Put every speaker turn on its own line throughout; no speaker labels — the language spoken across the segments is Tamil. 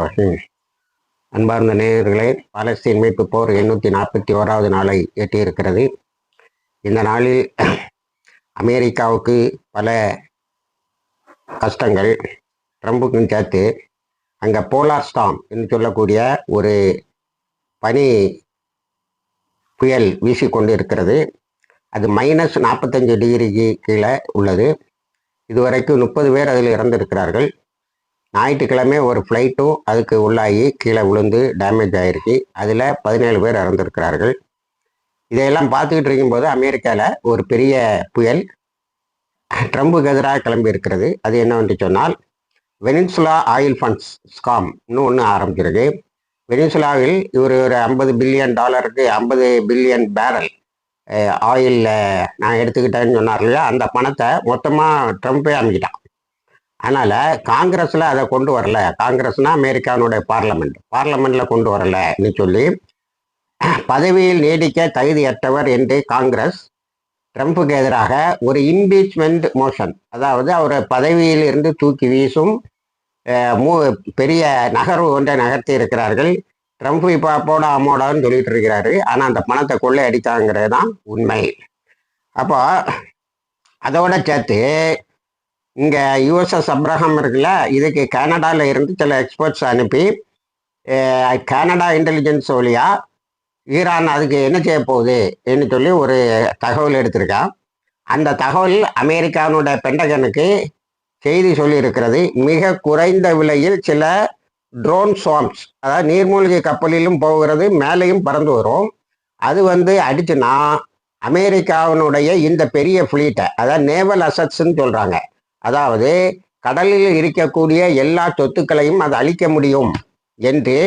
ரஹீம். அன்பார்ந்த நேயர்களே, பாலஸ்தீன் மீட்பு போர் 841வது நாளை எட்டியிருக்கிறது. இந்த நாளில் அமெரிக்காவுக்கு பல கஷ்டங்கள், ட்ரம்புக்கும் சேர்த்து. அங்கே போலார் ஸ்டார்ம் என்று சொல்லக்கூடிய ஒரு பனி புயல் வீசிக்கொண்டு இருக்கிறது. அது -45 டிகிரிக்கு கீழே உள்ளது. இதுவரைக்கும் 30 பேர் அதில் இறந்திருக்கிறார்கள். ஞாயிற்றுக்கிழமை ஒரு ஃப்ளைட்டும் அதுக்கு உள்ளாகி கீழே விழுந்து டேமேஜ் ஆகிருக்கு. அதில் 17 பேர் இறந்திருக்கிறார்கள். இதையெல்லாம் பார்த்துக்கிட்டு இருக்கும்போது அமெரிக்காவில் ஒரு பெரிய புயல் ட்ரம்புக்கு எதிராக கிளம்பி இருக்கிறது. அது என்னவென்று சொன்னால், வெனிசுலா ஆயில் ஃபண்ட்ஸ் ஸ்காம்னு ஒன்று ஆரம்பிச்சிருக்கு. வெனிசுலாவில் இவர் ஒரு $50 பில்லியன் 50 பில்லியன் பேரல் ஆயிலில் நான் எடுத்துக்கிட்டேன்னு சொன்னார் இல்லையா, அந்த பணத்தை மொத்தமாக ட்ரம்ப்பே அமைக்கிட்டான். அதனால் காங்கிரஸில் அதை கொண்டு வரல. காங்கிரஸ்னால் அமெரிக்கானுடைய பார்லமெண்ட்டில் கொண்டு வரலன்னு சொல்லி பதவியில் நீடிக்க தகுதியற்றவர் என்று காங்கிரஸ் ட்ரம்ப்புக்கு எதிராக ஒரு இம்பீச்மெண்ட் மோஷன், அதாவது அவரை பதவியில் இருந்து தூக்கி வீசும் பெரிய நகர்வு ஒன்றை நகர்த்தி இருக்கிறார்கள். ட்ரம்ப் இப்போ அப்போட அம்மோடான்னு சொல்லிட்டு இருக்கிறாரு. ஆனால் அந்த பணத்தை கொள்ளை அடித்தாங்கிறது தான் உண்மை. அப்போ அதோட சேர்த்து இங்கே யுஎஸ்எஸ் அப்ரஹாம் இருக்குல்ல, இதுக்கு கனடாவில் இருந்து சில எக்ஸ்பர்ட்ஸ் அனுப்பி கனடா இன்டெலிஜென்ஸ் வழியா ஈரான் அதுக்கு என்ன செய்ய போகுதுன்னு சொல்லி ஒரு தகவல் எடுத்திருக்கான். அந்த தகவல் அமெரிக்கானுடைய பென்டகனுக்கு செய்தி சொல்லியிருக்கிறது. மிக குறைந்த விலையில் சில ட்ரோன் ஸ்வாம்ஸ், அதாவது நீர்மூழ்கி கப்பலிலும் போகிறது, மேலேயும் பறந்து வரும். அது அடிச்சுன்னா அமெரிக்காவினுடைய இந்த பெரிய ஃப்ளீட்டை, அதாவது நேவல் அசட்ஸ்ன்னு சொல்கிறாங்க, அதாவது கடலில் இருக்கக்கூடிய எல்லா சொத்துக்களையும் அது அழிக்க முடியும் என்று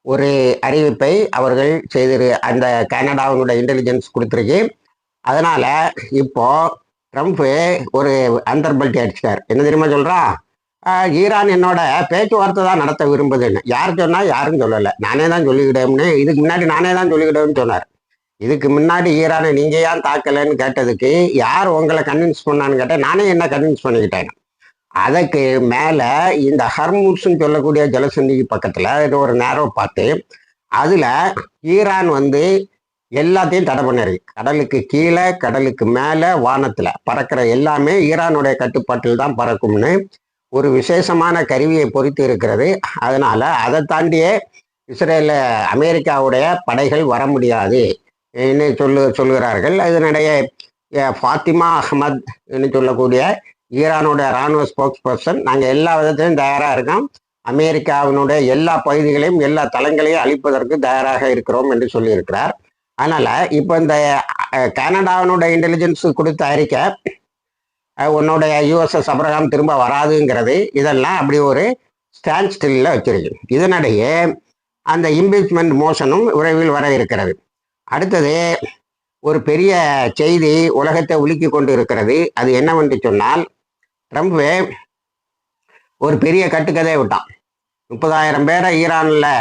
ஒரு அறிவிப்பை அவர்கள் அந்த கனடாவினுடைய இன்டெலிஜென்ஸ் கொடுத்துருக்கு. அதனால இப்போ ட்ரம்ப்பு ஒரு அந்தர்பல்ட்டி அடிச்சிட்டார். என்ன தெரியுமா சொல்றா? ஈரான் என்னோட பேச்சுவார்த்தை தான் நடத்த விரும்புதுன்னு. யார் சொன்னா? யாரும் சொல்லலை, நானே தான் சொல்லிக்கிட்டேன்னு. இதுக்கு முன்னாடி நானே தான் சொல்லிக்கிட்டேன்னு சொன்னார். இதுக்கு முன்னாடி ஈரானை நீங்க ஏன் தாக்கலைன்னு கேட்டதுக்கு, யார் உங்களை கன்வின்ஸ் பண்ணான்னு கேட்டேன், நானே என்ன கன்வின்ஸ் பண்ணிக்கிட்டேன். அதுக்கு மேல இந்த ஹர்முஸ்ன்னு சொல்லக்கூடிய ஜலசந்திக்கு பக்கத்துல ஒரு நேரம் பார்த்து அதுல ஈரான் எல்லாத்தையும் தடை பண்ணிருக்கு. கடலுக்கு கீழே, கடலுக்கு மேல, வானத்துல பறக்கிற எல்லாமே ஈரானுடைய கட்டுப்பாட்டில் தான் பறக்கும்னு ஒரு விசேஷமான கருவியை பொறித்து இருக்கிறது. அதனால அதை தாண்டியே இஸ்ரேல அமெரிக்காவுடைய படைகள் வர முடியாது சொல்லுகிறார்கள். இதனிடையே ஃபாத்திமா அஹ்மத் சொல்லக்கூடிய ஈரானுடைய இராணுவ ஸ்போக்ஸ் பர்சன், நாங்கள் எல்லா விதத்திலையும் தயாராக இருக்கோம், அமெரிக்காவினுடைய எல்லா பகுதிகளையும் எல்லா தளங்களையும் அழிப்பதற்கு தயாராக இருக்கிறோம் என்று சொல்லியிருக்கிறார். அதனால இப்போ இந்த கனடாவினுடைய இன்டெலிஜென்ஸ் கொடுத்த அறிக்கை, உன்னுடைய யுஎஸ்எஸ் அப்ரஹாம் திரும்ப வராதுங்கிறது, இதெல்லாம் அப்படி ஒரு ஸ்டாண்ட் ஸ்டில்ல வச்சிருக்கு. இதனிடையே அந்த இம்பீச்மெண்ட் மோஷனும் விரைவில் வர இருக்கிறது. அடுத்தது ஒரு பெரிய செய்தி உலகத்தை உலுக்கி கொண்டு இருக்கிறது. அது என்னவென்று சொன்னால், ட்ரம்ப் ஒரு பெரிய கட்டுக்கதையை விட்டான். 30,000 பேரை ஈரானில்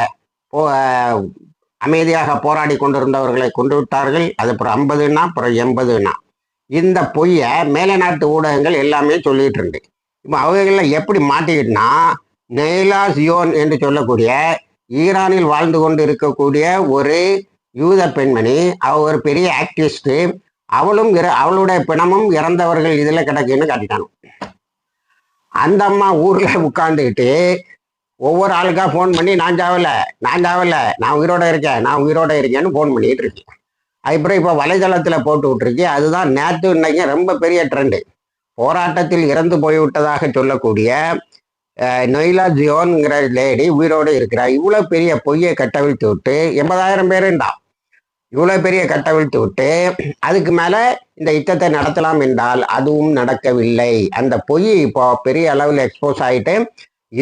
அமைதியாக போராடி கொண்டிருந்தவர்களை கொண்டு விட்டார்கள். அது அப்புறம் 50ன்னா அப்புறம் 80ன்னா. இந்த பொய்யை மேலை நாட்டு ஊடகங்கள் எல்லாமே சொல்லிட்டு இருந்து. இப்போ அவர்களில் எப்படி மாட்டிக்கிட்டுனா, நெய்லா ஜியோன் என்று சொல்லக்கூடிய ஈரானில் வாழ்ந்து கொண்டு இருக்கக்கூடிய ஒரு யூத பெண்மணி, அவ ஒரு பெரிய ஆக்டிவிஸ்ட், அவளுடைய பிணமும் இறந்தவர்கள் இதில் கிடக்குன்னு காட்டிட்டானு. அந்த அம்மா ஊரில் உட்காந்துக்கிட்டு ஒவ்வொரு ஆளுக்கா ஃபோன் பண்ணி, நான் சாவலை, நான் உயிரோட இருக்கேன்னு ஃபோன் பண்ணிட்டு இருக்கேன். அதுக்கப்புறம் இப்போ வலைதளத்தில் போட்டு விட்டுருக்கு. அதுதான் நேற்று இன்னைக்கு ரொம்ப பெரிய ட்ரெண்டு. போராட்டத்தில் இறந்து போய்விட்டதாக சொல்லக்கூடிய நொய்லா ஜியோன்ங்கிற லேடி உயிரோடு இருக்கிறார். இவ்வளோ பெரிய பொய்யை கட்டவிழ்த்து விட்டு 80,000 பேருண்டா, இவ்வளோ பெரிய கட்டவிழ்த்து விட்டு அதுக்கு மேலே இந்த யுத்தத்தை நடத்தலாம் என்றால் அதுவும் நடக்கவில்லை. அந்த பொய் இப்போ பெரிய அளவில் எக்ஸ்போஸ் ஆகிட்டு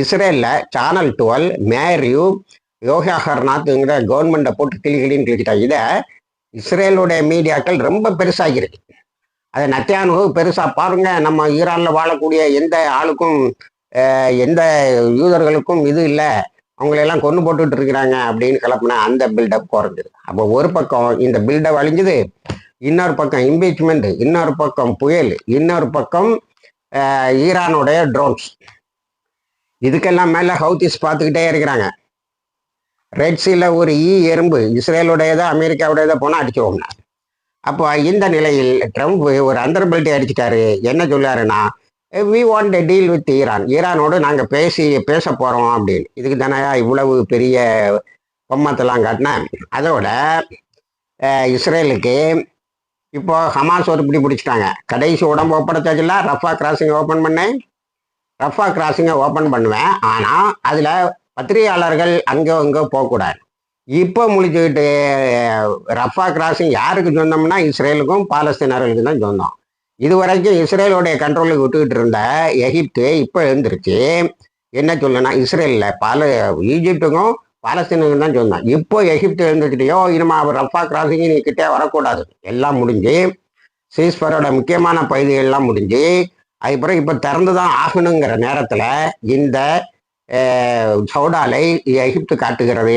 இஸ்ரேலில் சேனல் 12 மேரியூ யோகா ஹர்நாத்ங்கிற கவர்மெண்ட்டை போட்டு கிளின்னு கிழிச்சிட்டாங்க. இதை இஸ்ரேலுடைய மீடியாக்கள் ரொம்ப பெருசாகிருக்கு. அதை நத்தியானு பெருசாக பாருங்க, நம்ம ஈரானில் வாழக்கூடிய எந்த ஆளுக்கும் எந்த யூதர்களுக்கும் இது இல்லை, அவங்களெல்லாம் கொண்டு போட்டுட்டு இருக்கிறாங்க அப்படின்னு கிளப்புனா அந்த பில்டப் குறைஞ்சிது. அப்போ ஒரு பக்கம் இந்த பில்டப் அழிஞ்சுது, இன்னொரு பக்கம் இம்பீச்மெண்ட், இன்னொரு பக்கம் புயல், இன்னொரு பக்கம் ஈரானுடைய ட்ரோன்ஸ். இதுக்கெல்லாம் மேலே ஹவுத்திஸ் பார்த்துக்கிட்டே இருக்கிறாங்க. ரெட் சீல ஒரு எறும்பு இஸ்ரேலுடையதோ அமெரிக்காவுடையதோ போனால் அடிச்சிருவோம்னா. அப்போ இந்த நிலையில் ட்ரம்ப் ஒரு அந்தர்பல்ட்டி அடிச்சிட்டாரு. என்ன சொல்லாருன்னா, we want a deal with Iran, ஈரானோடு நாங்கள் பேச போகிறோம் அப்படின்னு. இதுக்கு தானே இவ்வளவு பெரிய பொம்மத்தெல்லாம் காட்டினேன். அதோட இஸ்ரேலுக்கு இப்போ ஹமாஸ் ஒரு பிடிச்சிட்டாங்க. கடைசி உடம்பு ஒப்படைச்சாச்சுல, ரஃபா கிராசிங் ஓப்பன் பண்ணேன். ரஃபா கிராசிங்கை ஓப்பன் பண்ணுவேன், ஆனால் அதில் பத்திரிகையாளர்கள் அங்கே அங்கே போகக்கூடாது. இப்போ முடிச்சுக்கிட்டு ரஃபா கிராசிங் யாருக்கு சொந்தம்னா இஸ்ரேலுக்கும் பாலஸ்தீனர்களுக்கு தான் சொந்தம். இதுவரைக்கும் இஸ்ரேலுடைய கண்ட்ரோலுக்கு விட்டுக்கிட்டு இருந்த எகிப்து இப்போ எழுந்திருச்சு. என்ன சொல்லணும்னா, இஸ்ரேலில் ஈஜிப்டுக்கும் பாலஸ்தீனுக்கும் தான் சொந்தம். இப்போ எகிப்து எழுந்துக்கிட்டேயோ இனிமே ரஃபா கிராசிங் நீ கிட்டே வரக்கூடாது, எல்லாம் முடிஞ்சு சீஸ்பரோட முக்கியமான பகுதிகள்லாம் முடிஞ்சு அதுக்கப்புறம் இப்போ திறந்து தான் ஆகணுங்கிற நேரத்தில் இந்த சவுடாலை எகிப்து காட்டுகிறது.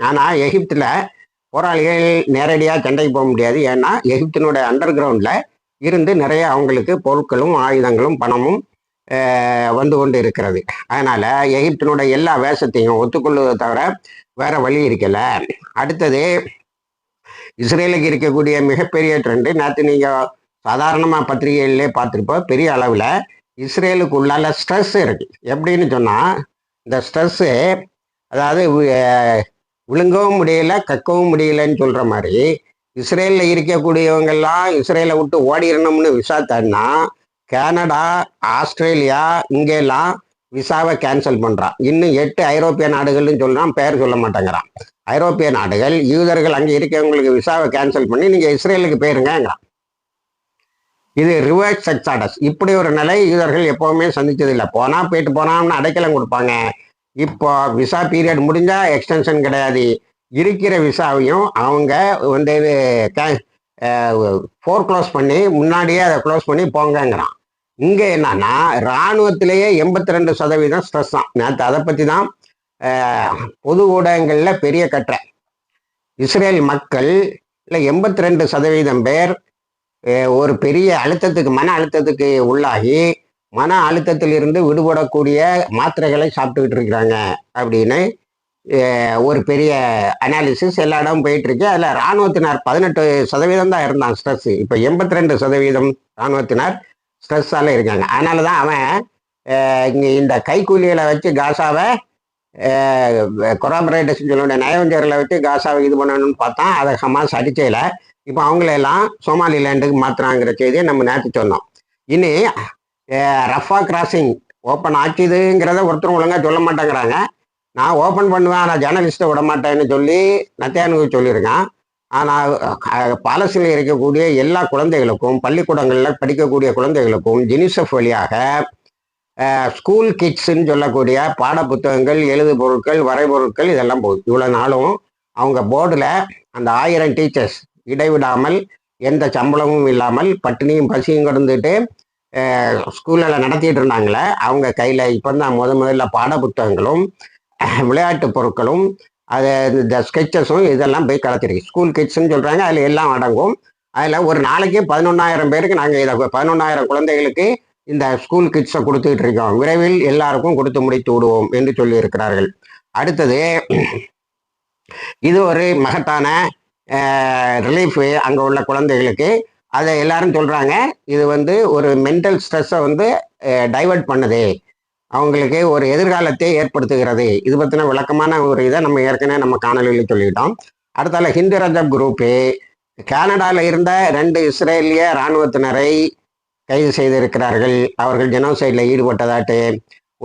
ஆனால் எகிப்தில் போராளிகள் நேரடியாக சண்டைக்கு போக முடியாது. ஏன்னா எகிப்தினுடைய அண்டர் கிரவுண்டில் இருந்து நிறைய அவங்களுக்கு பொருட்களும் ஆயுதங்களும் பணமும் வந்து கொண்டு இருக்கிறது. அதனால் எகிப்தினுடைய எல்லா வேஷத்தையும் ஒத்துக்கொள்வதை தவிர வேற வழி இருக்கல. அடுத்தது இஸ்ரேலுக்கு இருக்கக்கூடிய மிகப்பெரிய ட்ரெண்டு, நேற்று நீங்கள் சாதாரணமாக பத்திரிகைகளிலே பார்த்துருப்போம், பெரிய அளவில் இஸ்ரேலுக்கு உள்ளால ஸ்ட்ரெஸ் இருக்குது. எப்படின்னு சொன்னால், இந்த ஸ்ட்ரெஸ்ஸு அதாவது விழுங்கவும் முடியல கக்கவும் முடியலன்னு சொல்கிற மாதிரி இஸ்ரேலில் இருக்கக்கூடியவங்கெல்லாம் இஸ்ரேலை விட்டு ஓடிடணும்னு விசா தன்னா கனடா, ஆஸ்திரேலியா இங்கெல்லாம் விசாவை கேன்சல் பண்ணுறான். இன்னும் 8 ஐரோப்பிய நாடுகள்னு சொல்கிறான், பேர் சொல்ல மாட்டேங்கிறான். ஐரோப்பிய நாடுகள் யூதர்கள் அங்கே இருக்கவங்களுக்கு விசாவை கேன்சல் பண்ணி நீங்கள் இஸ்ரேலுக்கு போயிருங்கிறான். இது ரிவர்ஸ் எக்ஸாடஸ். இப்படி ஒரு நிலை யூதர்கள் எப்போவுமே சந்திச்சதில்லை. போனால் போயிட்டு போனான்னு அடைக்கலம் கொடுப்பாங்க. இப்போ விசா பீரியட் முடிஞ்சால் எக்ஸ்டென்ஷன் கிடையாது. இருக்கிற விசாவையும் அவங்க வந்து ஃபோர்க்ளோஸ் பண்ணி முன்னாடியே அதை க்ளோஸ் பண்ணி போங்கங்கிறான். இங்கே என்னன்னா, இராணுவத்திலேயே 82% ஸ்ட்ரெஸ் தான். நேற்று அதை பற்றி தான் பொது ஊடகங்களில் பெரிய கட்டுரை. இஸ்ரேல் மக்கள் இல்லை 82% பேர் ஒரு பெரிய அழுத்தத்துக்கு, மன அழுத்தத்துக்கு உள்ளாகி மன அழுத்தத்திலிருந்து விடுபடக்கூடிய மாத்திரைகளை சாப்பிட்டுக்கிட்டு இருக்கிறாங்க அப்படின்னு ஒரு பெரிய அனாலிசிஸ் எல்லா இடமும் போயிட்டு இருக்கு. அதில் இராணுவத்தினர் 18% தான் இருந்தான் ஸ்ட்ரெஸ். இப்போ 82% இராணுவத்தினர் ஸ்ட்ரெஸ்ஸால இருக்காங்க. அதனால தான் அவன் இங்கே இந்த கைக்கூலிகளை வச்சு காசாவை கொராபரேட்டர்ஸ் சொல்லுடைய நயவஞ்சர்களை வச்சு காசாவை இது பண்ணணும்னு பார்த்தான். அதை ஹமாஸ் அடிச்சையில் இப்போ அவங்களெல்லாம் சோமாலிலேண்டுக்கு மாற்றுறாங்கிற செய்தியை நம்ம நேற்று சொன்னோம். இனி ரஃபா கிராசிங் ஓப்பன் ஆச்சுதுங்கிறத ஒருத்தரும் ஒழுங்காக சொல்ல மாட்டேங்கிறாங்க. நான் ஓப்பன் பண்ணுவேன், ஆனால் ஜேர்னலிஸ்ட்டை விட மாட்டேன்னு சொல்லி நத்தியானுக்கு சொல்லியிருக்கான். ஆனால் பாலஸ்தீனில் இருக்கக்கூடிய எல்லா குழந்தைகளுக்கும், பள்ளிக்கூடங்களில் படிக்கக்கூடிய குழந்தைகளுக்கும் யூனிசெஃப் வழியாக ஸ்கூல் கிட்ஸ்ன்னு சொல்லக்கூடிய பாட புத்தகங்கள், எழுது பொருட்கள், வரைபொருட்கள் இதெல்லாம் போகுது. இவ்வளோ நாளும் அவங்க போர்டில் அந்த 1000 டீச்சர்ஸ் இடைவிடாமல் எந்த சம்பளமும் இல்லாமல் பட்டினியும் பசியும் கிடந்துட்டு ஸ்கூலில் நடத்திட்டு இருந்தாங்களே, அவங்க கையில் இப்போ தான் முதல்ல பாட புத்தகங்களும் விளையாட்டு பொருட்களும் அது இந்த ஸ்கெச்சஸும் இதெல்லாம் போய் கலத்திருக்கு. ஸ்கூல் கிட்ஸ்ன்னு சொல்கிறாங்க, அதில் எல்லாம் அடங்கும். அதில் ஒரு நாளைக்கு 11,000 பேருக்கு நாங்கள் இதை 11,000 குழந்தைகளுக்கு இந்த ஸ்கூல் கிட்ஸை கொடுத்துக்கிட்டு இருக்கோம். விரைவில் எல்லாருக்கும் கொடுத்து முடித்து விடுவோம் என்று சொல்லியிருக்கிறார்கள். அடுத்தது, இது ஒரு மகத்தான ரிலீஃபு அங்கே உள்ள குழந்தைகளுக்கு. அதை எல்லாரும் சொல்கிறாங்க, இது வந்து ஒரு மென்டல் ஸ்ட்ரெஸ்ஸை வந்து டைவர்ட் பண்ணுது, அவங்களுக்கு ஒரு எதிர்காலத்தை ஏற்படுத்துகிறது. இது பற்றின விளக்கமான ஒரு இதை நம்ம ஏற்கனவே நம்ம காணொலியில் சொல்லிட்டோம். அடுத்தால ஹிந்து ரஜப் குரூப்பு கனடாவில் இருந்த 2 இஸ்ரேலிய இராணுவத்தினரை கைது செய்திருக்கிறார்கள். அவர்கள் ஜெனோசைடில் ஈடுபட்டதாட்டு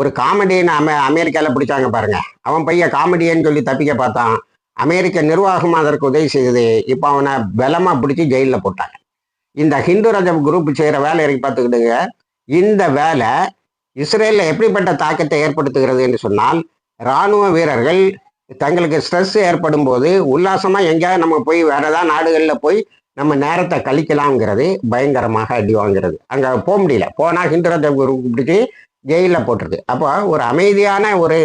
ஒரு காமெடியன் அமெரிக்காவில் பிடிச்சாங்க பாருங்க. அவன் பையன் காமெடியன்னு சொல்லி தப்பிக்க பார்த்தான். அமெரிக்க நிர்வாகம் அதற்கு உதவி செய்தது. இப்போ அவனை பலமாக பிடிச்சி ஜெயிலில் போட்டாங்க. இந்த ஹிந்து ரஜப் குரூப் செய்கிற வேலை இறக்கி பார்த்துக்கிட்டுங்க. இந்த வேலை இஸ்ரேலில் எப்படிப்பட்ட தாக்கத்தை ஏற்படுத்துகிறது என்று சொன்னால், இராணுவ வீரர்கள் தங்களுக்கு ஸ்ட்ரெஸ் ஏற்படும் போது உல்லாசமாக எங்கேயாவது நம்ம போய் வேற ஏதாவது நாடுகளில் போய் நம்ம நேரத்தை கழிக்கலாம்ங்கிறது பயங்கரமாக அடி வாங்கிறது. அங்கே போக முடியல. போனால் ஹிந்து ரஜப் குரூப் பிடிச்சி ஜெயிலில் போட்டுருது. அப்போ ஒரு அமைதியான ஒரு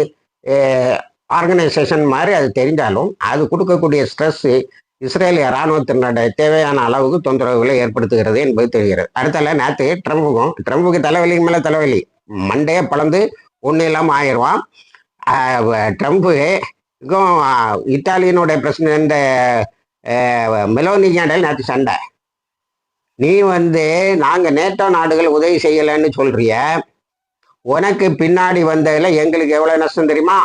ஆர்கனைசேஷன் மாதிரி அது தெரிஞ்சாலும் அது கொடுக்கக்கூடிய ஸ்ட்ரெஸ்ஸு இஸ்ரேலிய இராணுவத்தினுடைய தேவையான அளவுக்கு தொந்தரவுகளை ஏற்படுத்துகிறது என்பது தெரிகிறது. அடுத்தால நேற்று ட்ரம்புக்கு தலைவலிக்கு மேலே தலைவலி, மண்டையை பழந்து ஒன்றும் இல்லாமல் ஆயிடுவான். ட்ரம்ப்பு இத்தாலியனுடைய பிரசிடென்ட் மெலோனிக்கு இடையில் நேற்று சண்டை. நீ நாங்கள் நேட்டோ நாடுகள் உதவி செய்யலைன்னு சொல்றிய, உனக்கு பின்னாடி வந்ததில் எங்களுக்கு எவ்வளோ நஷ்டம் தெரியுமா?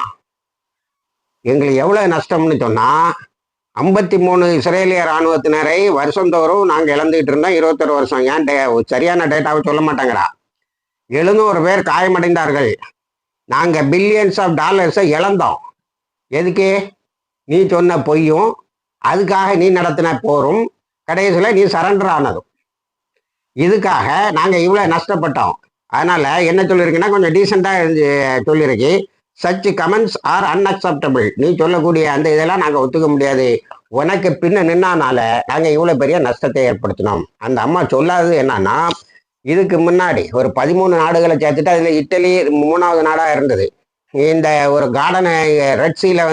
எங்களுக்கு எவ்வளோ நஷ்டம்னு சொன்னால் 53 இஸ்ரேலிய இராணுவத்தினரை வருஷந்தோறும் நாங்கள் இழந்துகிட்டு இருந்தோம் 21 வருஷம். ஏன் சரியான டேட்டாவை சொல்ல மாட்டாங்கடா. 700 பேர் காயமடைந்தார்கள். நாங்கள் பில்லியன்ஸ் ஆஃப் டாலர்ஸை இழந்தோம். எதுக்கு? நீ சொன்ன பொய்யும் அதுக்காக நீ நடத்தின போரும் கடைசியில் நீ சரண்டர் ஆனதும். இதுக்காக நாங்கள் இவ்வளோ நஷ்டப்பட்டோம். அதனால் என்ன சொல்லியிருக்கீங்கன்னா கொஞ்சம் டீசெண்டாக சொல்லியிருக்கு. Such comments are unacceptable. நீ சொல்லக்கூடிய அந்த இதெல்லாம் நாங்கள் ஒத்துக்க முடியாது. உனக்கு பின்ன நின்னானால நாங்கள் இவ்வளோ பெரிய நஷ்டத்தை ஏற்படுத்தினோம். அந்த அம்மா சொல்லாதது என்னன்னா, இதுக்கு முன்னாடி ஒரு 13 நாடுகளை சேர்த்துட்டு அதில் இட்டலி 3வது நாடாக இருந்தது. இந்த ஒரு கார்டனை ரெட்சியில்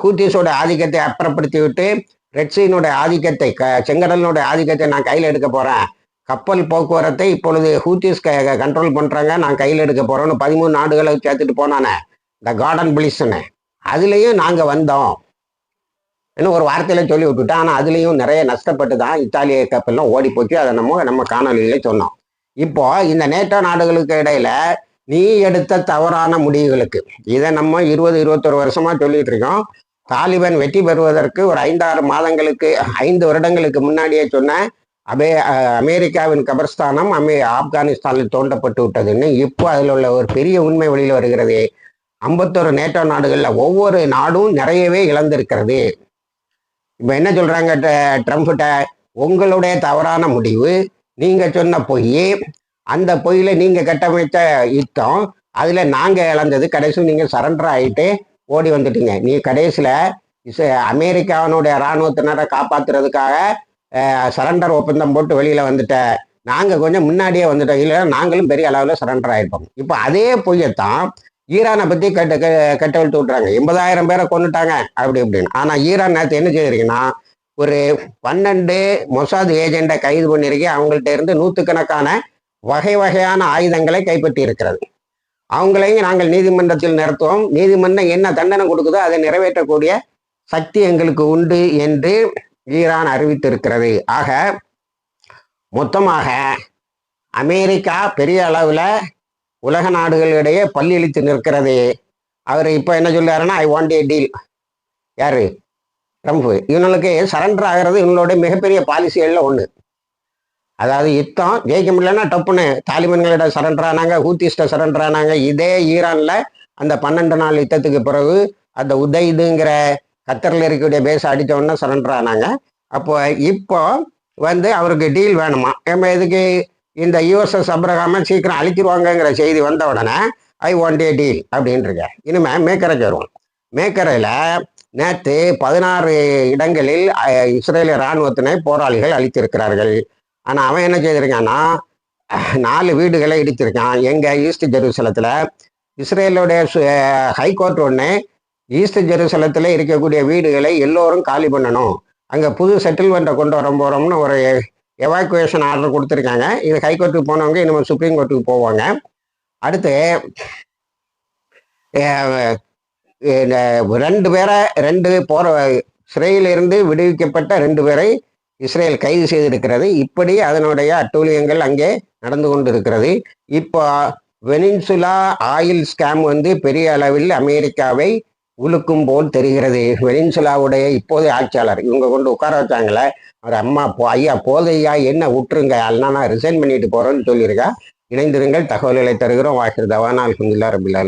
ஹூத்திஸோட ஆதிக்கத்தை அப்புறப்படுத்தி விட்டு ரெட்சியினுடைய ஆதிக்கத்தை செங்கடலினுடைய ஆதிக்கத்தை நான் கையில் எடுக்க போகிறேன், கப்பல் போக்குவரத்தை இப்பொழுது ஹூத்திஸ் கண்ட்ரோல் பண்ணுறாங்க, நான் கையில் எடுக்க போகிறோன்னு 13 நாடுகளை சேர்த்துட்டு போனானே இந்த கார்டன் பிளிஸ்ன்னு, அதுலேயும் நாங்கள் வந்தோம் இன்னும் ஒரு வார்த்தையில சொல்லி விட்டுட்டேன். ஆனால் அதுலேயும் நிறைய நஷ்டப்பட்டு தான் இத்தாலிய கப்பல்லாம் ஓடி போச்சு. அதை நம்ம காணொலியில சொன்னோம். இப்போ இந்த நேட்டோ நாடுகளுக்கு இடையில நீ எடுத்த தவறான முடிவுகளுக்கு இதை நம்ம 20-21 வருஷமா சொல்லிட்டு இருக்கோம். தாலிபான் வெற்றி பெறுவதற்கு ஒரு 5-6 மாதங்களுக்கு 5 வருடங்களுக்கு முன்னாடியே சொன்ன அமெரிக்காவின் கபர்ஸ்தானம் ஆப்கானிஸ்தானில் தோண்டப்பட்டு விட்டதுன்னு இப்போ அதில் உள்ள ஒரு பெரிய உண்மை வெளியில் வருகிறது. 51 நேட்டோ நாடுகளில் ஒவ்வொரு நாடும் நிறையவே இழந்திருக்கிறது. இப்போ என்ன சொல்றாங்க ட்ரம்ப்கிட்ட, உங்களுடைய தவறான முடிவு, நீங்க சொன்ன பொய், அந்த பொய்யில நீங்க கட்டமைத்த யுத்தம், அதுல நாங்க இழந்தது, கடைசியில் நீங்க சரண்டர் ஆகிட்டு ஓடி வந்துட்டீங்க. நீ கடைசியில் அமெரிக்காவினுடைய இராணுவத்தினரை காப்பாத்துறதுக்காக சரண்டர் ஒப்பந்தம் போட்டு வெளியில வந்துட்ட. நாங்க கொஞ்சம் முன்னாடியே வந்துட்டோம், இல்லை நாங்களும் பெரிய அளவில் சரண்டர் ஆகிருப்போம். இப்போ அதே பொய்யத்தான் ஈரானை பற்றி கட்டவிழ்த்து விட்டுறாங்க. 80,000 பேரை கொண்டுட்டாங்க அப்படி இப்படின்னு. ஆனால் ஈரான் நேரத்தை என்ன செய்திருக்குன்னா, ஒரு 12 மொசாத் ஏஜெண்டை கைது பண்ணியிருக்கேன். அவங்கள்ட்ட இருந்து 100கணக்கான வகையான ஆயுதங்களை கைப்பற்றி இருக்கிறது. அவங்களையும் நாங்கள் நீதிமன்றத்தில் நிறுத்துவோம், நீதிமன்றம் என்ன தண்டனை கொடுக்குதோ அதை நிறைவேற்றக்கூடிய சக்தி எங்களுக்கு உண்டு என்று ஈரான் அறிவித்திருக்கிறது. ஆக மொத்தமாக அமெரிக்கா பெரிய அளவில் உலக நாடுகளிடையே பல்லிழித்து நிற்கிறது. அவர் இப்போ என்ன சொல்றாருன்னா, ஐ வாண்ட் ஏ டீல். யாரு? ட்ரம்ப். இவங்களுக்கு சரண்டர் ஆகிறது இவங்களுடைய மிகப்பெரிய பாலிசிகளில் ஒன்று. அதாவது யுத்தம் ஜெயிக்க முடியலன்னா டப்புன்னு தாலிபான்களிட சரண்டர் ஆனாங்க, ஹூத்திஸ்ட சரண்டர் ஆனாங்க. இதே ஈரான்ல அந்த 12 நாள் யுத்தத்துக்கு பிறகு அந்த உதைதுங்கிற கத்தரில் இருக்கக்கூடிய பேச அடித்த உடனே சரண்டர் ஆனாங்க. அப்போ இப்போ அவருக்கு டீல் வேணுமா? நம்ம எதுக்கு இந்த யுஎஸ்எஸ் அப்ரஹாம சீக்கிரம் அழிச்சிருவாங்கங்கிற செய்தி வந்த உடனே ஐ வாண்ட் ஏ டீல் அப்படின்ட்டு இனிமே மேக்கரைக்கு வருவோம். மேக்கரையில் நேற்று 16 இடங்களில் இஸ்ரேலிய இராணுவத்தினை போராளிகள் அழித்திருக்கிறார்கள். ஆனால் அவன் என்ன செய்திருக்கான்னா 4 வீடுகளை இடித்திருக்கான். எங்க ஈஸ்ட் ஜெருசலத்தில் இஸ்ரேலுடைய ஹைகோர்ட் ஒன்று ஈஸ்ட் ஜெருசலத்தில் இருக்கக்கூடிய வீடுகளை எல்லோரும் காலி பண்ணணும், அங்கே புது செட்டில்மெண்ட்டை கொண்டு வர போகிறோம்னு ஒரு எவாக்குவேஷன் ஆர்டர் கொடுத்துருக்காங்க. இது ஹைகோர்ட்டுக்கு போனவங்க இனிமேல் சுப்ரீம் கோர்ட்டுக்கு போவாங்க. அடுத்து 2 பேரை சிறையிலிருந்து விடுவிக்கப்பட்ட 2 பேரை இஸ்ரேல் கைது செய்திருக்கிறது. இப்படி அதனுடைய அட்டூழியங்கள் அங்கே நடந்து கொண்டு இருக்கிறது. இப்போ வெனின்சுலா ஆயில் ஸ்கேம் பெரிய அளவில் அமெரிக்காவை உழுக்கும் போல் தெரிகிறது. வெனின்சுலாவுடைய இப்போதைய ஆட்சியாளர் இவங்க கொண்டு உட்கார வச்சாங்களே, அவர் அம்மா ஐயா போதையா என்ன விட்டுருங்க, அதனால நான் ரிசைன் பண்ணிட்டு போறேன்னு சொல்லியிருக்கா. இணைந்திருங்கள், தகவல்களை தருகிறோம். வாஹிர் தவானா அல்ஹம்துலில்லாஹ் ரபில் ஆலமீன்.